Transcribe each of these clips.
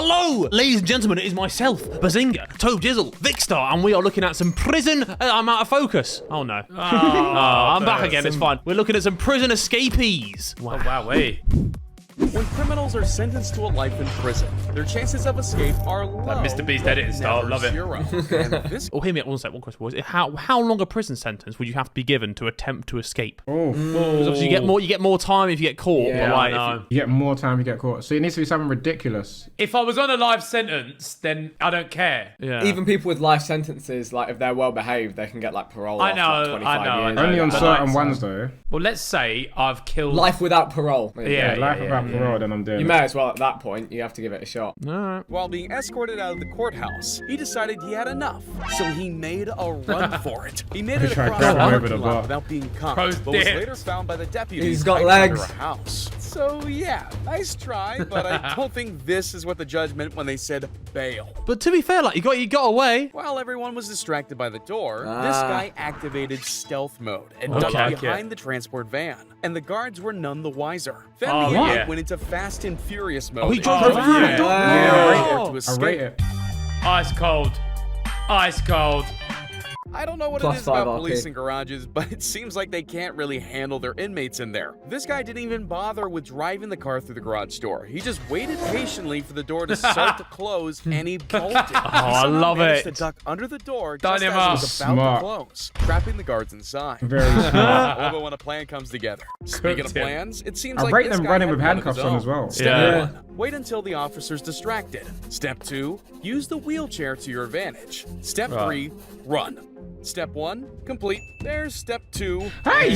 Hello, ladies and gentlemen, it is myself, Bazinga, Tove Jizzle, Vicstar, and we are looking at some prison... I'm out of focus. Oh, no. I'm back again, it's fine. We're looking at some prison escapees. Wow. Oh, wow, wait. When criminals are sentenced to a life in prison, their chances of escape are low. That Mr. Beast editing style, love it. Zero. And this Oh, hear me out one question, boys. How long a prison sentence would you have to be given to attempt to escape? Because obviously you get more time if you get caught. Yeah, but I know. You get more time to get caught. So it needs to be something ridiculous. If I was on a life sentence, then I don't care. Yeah. Even people with life sentences, like if they're well behaved, they can get like parole after like 25 years. Only on but certain like, ones though. Well, let's say I've killed... Life without parole. Yeah, Life without parole, then I'm doing You it. may as well at that point. You have to give it a shot. While being escorted out of the courthouse, he decided he had enough, so he made a run for it. He made it Tried across to the grab him over parking the lot bar. without being caught, Pros but was did. later found by the deputies He's got hiding legs. under a house. So yeah, nice try, but I don't think this is what the judge meant when they said bail. But to be fair, like you got away. While everyone was distracted by the door, this guy activated stealth mode and ducked Okay. behind the transport van, and the guards were none the wiser. Then Oh, the inmate yeah. went into fast and furious mode. Oh, he and drove drove the through van. the door Yeah, to I escape. rate it. Ice cold. Ice cold. I don't know what Plus it is about 5 police RP. and garages, but it seems like they can't really handle their inmates in there. This guy didn't even bother with driving the car through the garage door. He just waited patiently for the door to start to close, and he bolted. I love it. To duck under the door Done just him as it up. was about Smart. to close, trapping the guards inside. Very smart. I love it when a plan comes together. Speaking of Cooked him. plans, it seems I like rate this them guy running had with one of handcuffs his on own. as well. Step Yeah. 1, wait until the officer's distracted. Step 2, use the wheelchair to your advantage. Step 3, run. Step 1, complete. There's step 2. Hey!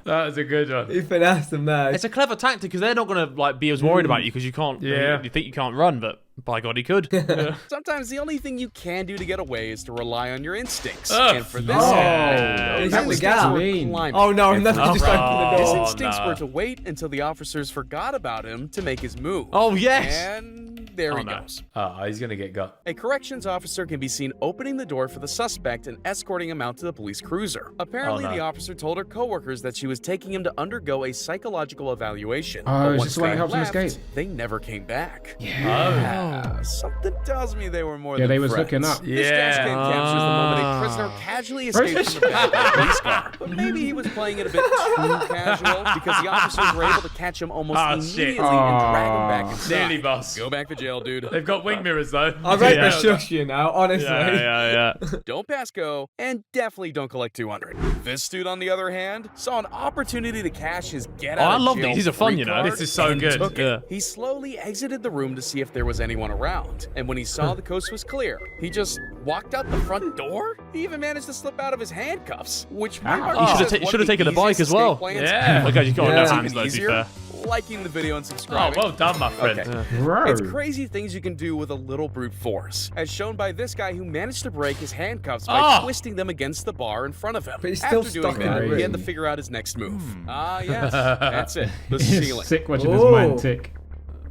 That was a good one. He finessed them there. It's a clever tactic because they're not gonna like be as worried about you because you can't. Yeah. You think you can't run, but by God, he could. Yeah. Sometimes the only thing you can do to get away is to rely on your instincts. Ugh. And for this, He's his in the instincts gap. were Clean. climbing. Oh no, And and then for he just this, opened the his door. instincts no. were to wait until the officers forgot about him to make his move. Oh yes. And there he no. goes. He's gonna get got. A corrections officer can be seen opening the door for the suspect and escorting him out to the police cruiser. Apparently, Oh, no. the officer told her coworkers that she was taking him to undergo a psychological evaluation. Oh, but is once this the one they that helps him left, escape? they never came back. Yeah. Something tells me they were more Yeah, than they was friends. hooking up. This dash cam captures the moment a prisoner casually escaped from the back of the police car. But maybe he was playing it a bit too casual because the officers were able to catch him almost Oh, immediately shit. and drag him back inside. Nearly, boss. Go back to jail, dude. They've got wing mirrors though. I rate Yeah. the shush you now, honestly. Yeah. Don't pass go, and definitely don't collect 200. This dude, on the other hand, saw an opportunity to cash his get Oh, out I of love jail these. These are fun, free you know. card This is so and good. took it. Yeah. He slowly exited the room to see if there was anyone around, and when he saw the coast was clear, he just walked out the front door. He even managed to slip out of his handcuffs, which He should have taken the bike as well. Yeah. Okay, you got Yeah. no hands though. To be fair. Liking the video and Oh, subscribing. well done, my friend. Okay. Bro. It's crazy things you can do with a little brute force, as shown by this guy who managed to break his handcuffs by Oh. twisting them against the bar in front of him. But he's still After doing stuck in that, the he had to ring. figure out his next move. Ah, yes, that's it. The He's ceiling. sick watching his Ooh. mind tick.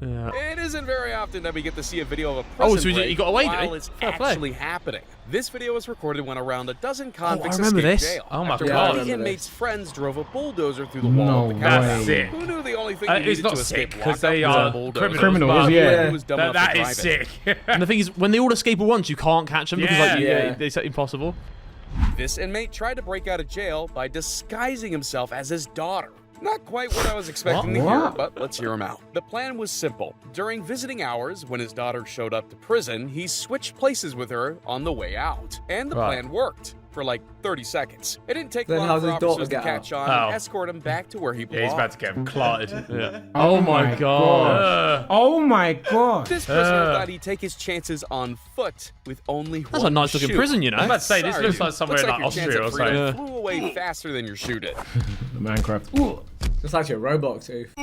Yeah. It isn't very often that we get to see a video of a Oh, prison so break he got away, did he? while it's Fair play. actually happening. This video was recorded when around a dozen convicts remember escaped this. jail. Oh my after God. one I of the remember inmates' friends drove a bulldozer through the wall No of the way. compound. That's sick. Who knew the only thing you It's needed not to escape sick, 'cause walkouts they was a are bulldozer? criminals, but yeah. He was dumb enough to that is drive it. sick. And the thing is, when they all escape at once, you can't catch them because like Yeah. it's impossible. This inmate tried to break out of jail by disguising himself as his daughter. Not quite what I was expecting to hear, What? but let's hear him out. The plan was simple. During visiting hours, when his daughter showed up to prison, he switched places with her on the way out. And the Right. plan worked for like 30 seconds. It didn't take Then long how's for his daughter officers to get catch on out? and Oh. escort him back to where he Yeah, belonged. he's about to get clotted. Yeah. Oh my god. Oh my god. This prisoner thought he'd take his chances on foot with only That's one a nice looking shoe. prison, you know. I'm about to say, this Sorry, looks dude. like somewhere Looks in like your chance Austria at or freedom something. flew away faster than your shoe did. The Minecraft. It's actually a Roblox tooth.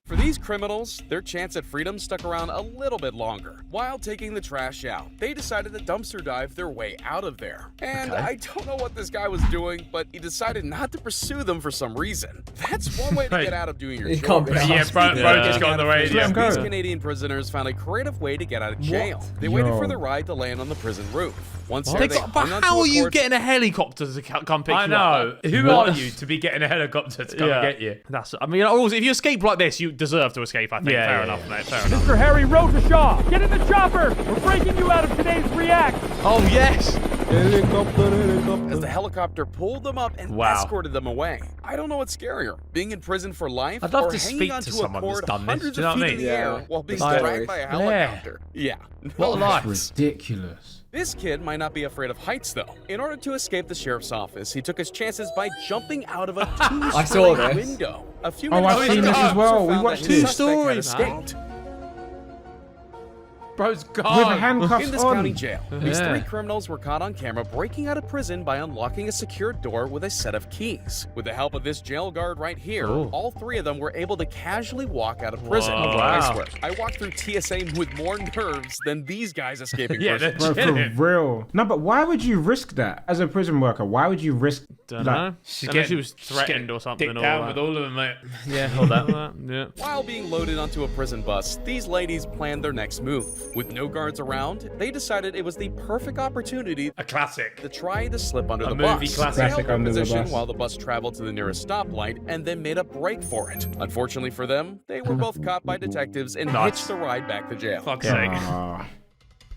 For these criminals, their chance at freedom stuck around a little bit longer. While taking the trash out, they decided to dumpster dive their way out of there. And I don't know what this guy was doing, but he decided not to pursue them for some reason. That's one way to Right. get out of doing your You job. can't be Yeah, asked. bro Yeah. just got on the radio. Let him These go. Canadian prisoners found a creative way to get out of jail. They waited Yo. for the ride to land on the prison roof. Once there, they hung But onto how a are you cord- getting a helicopter to come pick I you up? know. Who are you to be getting a helicopter to come and get you? I mean, also, if you escape like this, you deserve to escape, I think. Yeah, Fair yeah, enough, yeah. mate. Fair enough. Mr. Harry Rosershaw, get in the chopper! We're breaking you out of today's React! Oh, yes. As the helicopter pulled them up and escorted them away. I don't know what's scarier, being in prison for life I'd love or to hanging speak to onto a someone that's cord done this. hundreds Do you know of what I feet in mean? the Yeah. air while being Like- dragged by a helicopter. Yeah. What a life. Ridiculous. This kid might not be afraid of heights, though. In order to escape the sheriff's office, he took his chances by jumping out of a I saw two-story this. window. A few Oh, minutes I've later, seen this the as well. officer We found watched that his two suspect had stories, huh? escaped. Bro's With gone. handcuffs In this on. county jail, these Yeah. 3 criminals were caught on camera breaking out of prison by unlocking a secured door with a set of keys. With the help of this jail guard right here, all 3 of them were able to casually walk out of prison. Whoa. I Wow. swear, I walked through TSA with more nerves than these guys escaping Yeah, prison. Bro, legit. for real. No, but why would you risk that as a prison worker? Why would you risk Don't like, know. Unless he was threatened or something. Dick Or down that. with all of them, mate. Yeah, hold that. Yeah. While being loaded onto a prison bus, these ladies planned their next move. With no guards around, they decided it was the perfect opportunity A classic. to try to slip under the movie bus. classic. They held Classic their under the position bus. while the bus traveled to the nearest stoplight and then made a break for it. Unfortunately for them, they were both caught by detectives and hitched the ride back to jail. Fuck's sake. ah.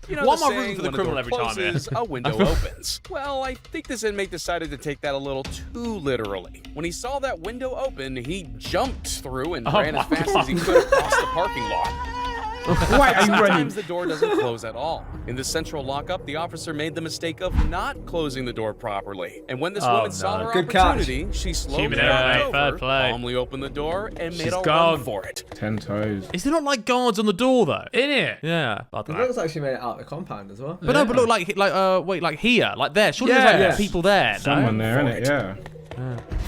You know Why the am I rooting saying, for the when a criminal door every time, closes, a window opens. Well, I think this inmate decided to take that a little too literally. When he saw that window open, he jumped through and ran as my fast as he could across the parking lot. Why are you running? Sometimes the door doesn't close at all. In the central lockup, the officer made the mistake of not closing the door properly. And when this woman saw her Good catch. opportunity, she slowly Human error, walked mate. over, Fair play. calmly opened the door, and made She's a gone. run for it. 10 toes. Is there not like guards on the door though? In it. Yeah. I don't It know. looks like she made it out of the compound as well. But no, but look, like here, like there. Surely there's Yeah. like people there. No? Someone there, innit? Yeah.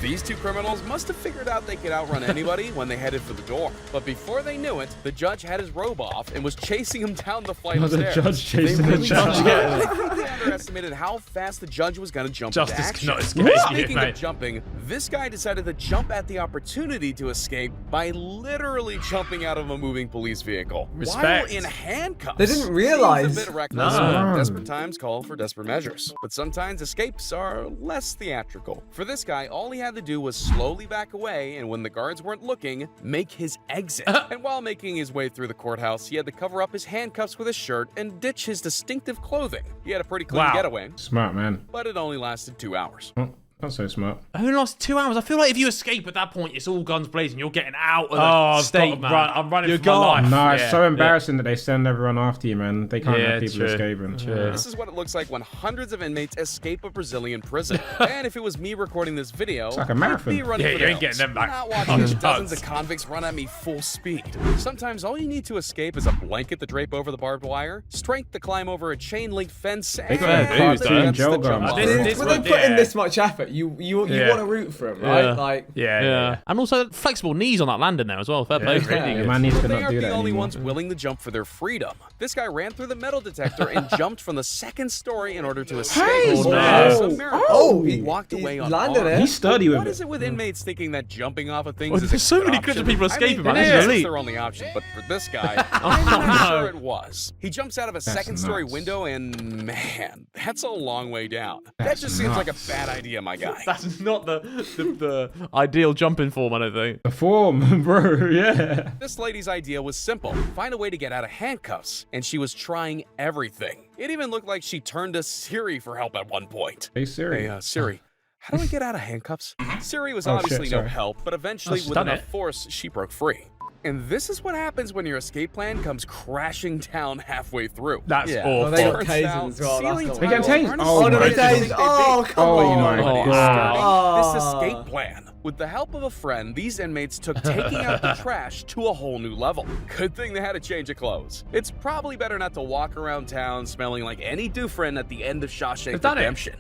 These 2 criminals must have figured out they could outrun anybody when they headed for the door. But before they knew it, the judge had his robe off and was chasing him down the flight of The stairs. judge chasing They the really judge. I think they underestimated how fast the judge was going to jump into Justice action. cannot escape you, Speaking mate. of jumping, this guy decided to jump at the opportunity to escape by literally jumping out of a moving police vehicle Respect. while in handcuffs. They didn't realize. Seems a bit reckless, No. but desperate times call for desperate measures. But sometimes escapes are less theatrical. For this guy, all he had to do was slowly back away, and when the guards weren't looking, make his exit. And while making his way through the courthouse, he had to cover up his handcuffs with a shirt and ditch his distinctive clothing. He had a pretty clean Wow. getaway, Smart, man. but it only lasted 2 hours. Oh, not so smart. Who lost 2 hours? I feel like if you escape at that point, it's all guns blazing. You're getting out of the I've state, got- man. I'm running You're for my gone. life. No, it's Yeah. so embarrassing that they send everyone after you, man. They can't Yeah, have people true. escaping. This is what it looks like when hundreds of inmates escape a Brazilian prison. And if it was me recording this video, like a marathon. I'd be running Yeah, for you the ain't getting hills, them back. Not Oh, watching it's dozens nuts. of convicts run at me full speed. Sometimes all you need to escape is a blanket to drape over the barbed wire, strength to climb over a chain-link fence, and fair dues, the though. guts to Gel jump gum. off. This When one, they put in yeah. this much effort, you Yeah. want to root for them, right? Yeah. Like, Yeah. And also flexible knees on that landing there as well. Fair play. Yeah. Really Yeah, good. man needs to They not aren't do the that only anymore. ones willing to jump for their freedom. This guy ran through the metal detector and jumped from the 2nd story in order to escape. Hey! It's Oh, a miracle. oh, He walked away he on landed it. He's sturdy with What it. is it with inmates thinking that jumping off of things Oh, is there's a so good many clips of option? people escaping, man. I This mean, is it's elite. their only option, but for this guy, I'm not no. sure it was. He jumps out of a second-story nuts. window, and man, that's a long way down. That That's just seems like a nuts. bad idea, my guy. That's not the ideal jumping form, I don't think. The form, bro, yeah. This lady's idea was simple. Find a way to get out of handcuffs, and she was trying everything. It even looked like she turned to Siri for help at one point. Hey, Siri. Hey, Siri, how do I get out of handcuffs? Siri was Oh, obviously shit, no sorry. help, but eventually, she's with done enough it. force, she broke free. And this is what happens when your escape plan comes crashing down halfway through. That's yeah. awful. Oh, they got Turns tasers out, as well, that's ceiling not They get tiles tased? aren't Oh, as no, big they as tased. they think. Oh, come Oh on. my God. This Oh. escape plan. With the help of a friend, these inmates took taking out the trash to a whole new level. Good thing they had a change of clothes. It's probably better not to walk around town smelling like any Dufresne at the end of Shawshank done it. Redemption.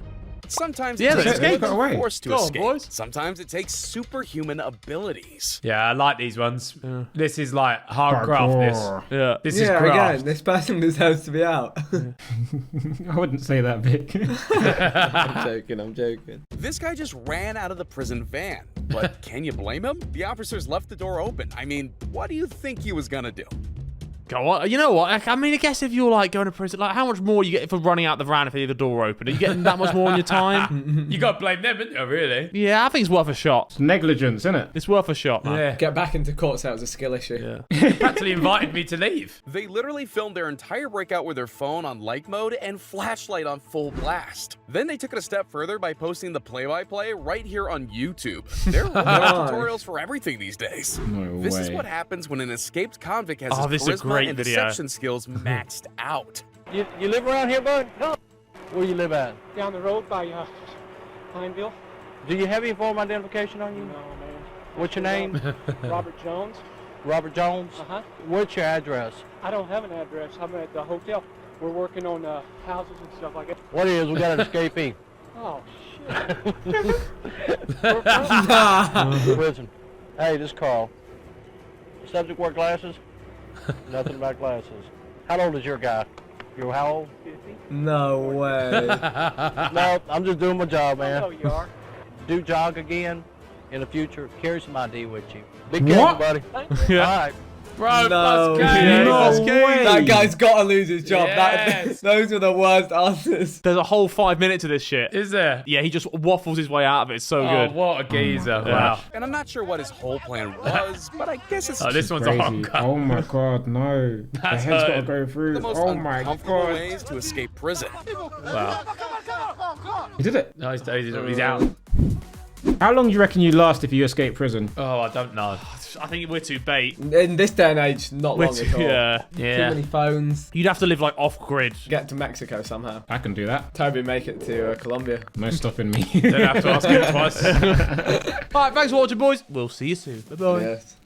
Sometimes Yeah, it they takes escaped. being Got away. forced to Go on, escape. boys. Sometimes it takes superhuman abilities. Yeah, I like these ones. This is like hard graft. Hardcore. Yeah. This is Yeah, graft. again, this person deserves to be out. I wouldn't say that, Vic. I'm joking. This guy just ran out of the prison van. But can you blame him? The officers left the door open. I mean, what do you think he was gonna do? Go on. You know what? I mean, I guess if you're like going to prison, like how much more you get for running out the van if you leave the door open? Are you getting that much more on your time? You got to blame them, haven't you, really? Yeah, I think it's worth a shot. It's negligence, isn't it? It's worth a shot, man. Yeah. Get back into court so it was a skill issue. Yeah. Practically invited me to leave. They literally filmed their entire breakout with their phone on light mode and flashlight on full blast. Then they took it a step further by posting the play-by-play right here on YouTube. There are tutorials for everything these days. No This is way. what happens when an escaped convict has Oh, his this is a charisma great and video. deception skills maxed out. You live around here, bud? No. Where you live at? Down the road by Pineville. Do you have any form of identification on you? No, man. What's your name? Robert Jones. Robert Jones? Uh-huh. What's your address? I don't have an address. I'm at the hotel. We're working on houses and stuff like that. What is? We got an escapee. Oh, shit. Prison. Hey, this is Carl. Subject wear glasses? Nothing about glasses. How old is your guy? You're how old? 50. No way. No, I'm just doing my job, I know man. you are. Do jog again in the future. Carry some ID with you. Be careful, What? buddy. Thank you. All right. Bro, No. plus K. Yeah, No that's good. way. That guy's got to lose his job. Yes. Those were the worst answers. There's a whole 5 minutes of this shit. Is there? Yeah, he just waffles his way out of it. It's so Oh, good. what a geezer. Yeah. Wow. And I'm not sure what his whole plan was, but I guess it's Oh, this one's a hot Crazy. cut. Oh my god, no. The That's head's got to hurting. go the through. most Oh my uncomfortable god. ways to escape prison. Wow. He did it. No, he's out. How long do you reckon you last if you escape prison? Oh, I don't know. I think we're too bait. In this day and age, not We're long too, at all. yeah. Too Yeah. many phones. You'd have to live like off grid. Get to Mexico somehow. I can do that. Toby, make it to Colombia. No stopping me. Don't have to ask him twice. All right, thanks for watching, boys. We'll see you soon. Bye bye. Yes.